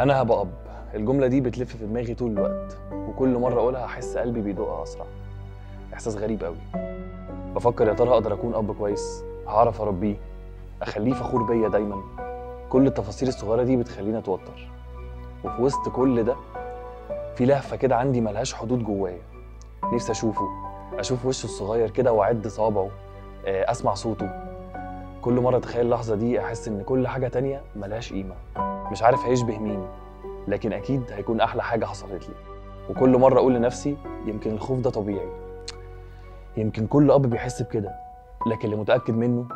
انا هبقى اب. الجمله دي بتلف في دماغي طول الوقت، وكل مره اقولها احس قلبي بيدق اسرع. احساس غريب قوي. بفكر يا ترى اقدر اكون اب كويس، هعرف اربيه، اخليه فخور بيا دايما. كل التفاصيل الصغيره دي بتخليني اتوتر، وفي وسط كل ده في لهفه كده عندي ملهاش حدود جوايا. نفسي اشوف وشه الصغير كده واعد صوابعه، اسمع صوته. كل مره اتخيل اللحظه دي احس ان كل حاجه تانية ملهاش قيمه. مش عارف هيشبه مين، لكن اكيد هيكون احلى حاجه حصلت لي. وكل مره اقول لنفسي يمكن الخوف ده طبيعي، يمكن كل اب بيحس بكده، لكن اللي متاكد منه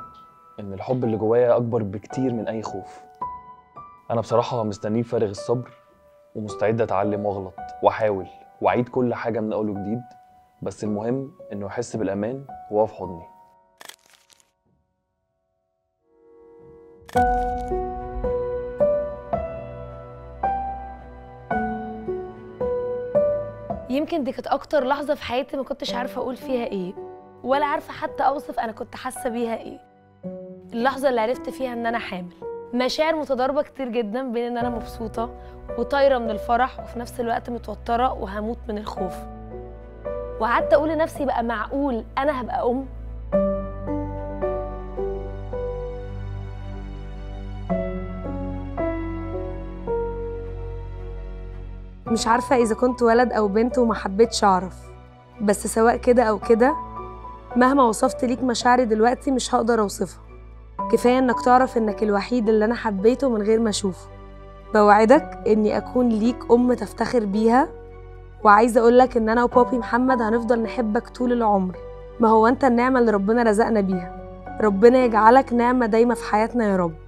ان الحب اللي جوايا اكبر بكتير من اي خوف. انا بصراحه مستنيه بفارغ الصبر، ومستعد اتعلم واغلط واحاول واعيد كل حاجه من اول وجديد، بس المهم انه يحس بالامان وهو في حضني. يمكن دي كانت اكتر لحظه في حياتي ما كنتش عارفه اقول فيها ايه، ولا عارفه حتى اوصف انا كنت حاسه بيها ايه. اللحظه اللي عرفت فيها ان انا حامل. مشاعر متضاربه كتير جدا بين ان انا مبسوطه وطايره من الفرح، وفي نفس الوقت متوتره وهموت من الخوف. وقعدت اقول لنفسي بقى معقول انا هبقى ام؟ مش عارفه اذا كنت ولد او بنت وما حبيتش اعرف، بس سواء كده او كده مهما وصفت ليك مشاعري دلوقتي مش هقدر اوصفها. كفايه انك تعرف انك الوحيد اللي انا حبيته من غير ما اشوفه. بوعدك اني اكون ليك ام تفتخر بيها، وعايزه اقولك ان انا وبابي محمد هنفضل نحبك طول العمر. ما هو انت النعمه اللي ربنا رزقنا بيها. ربنا يجعلك نعمه دايمه في حياتنا يا رب.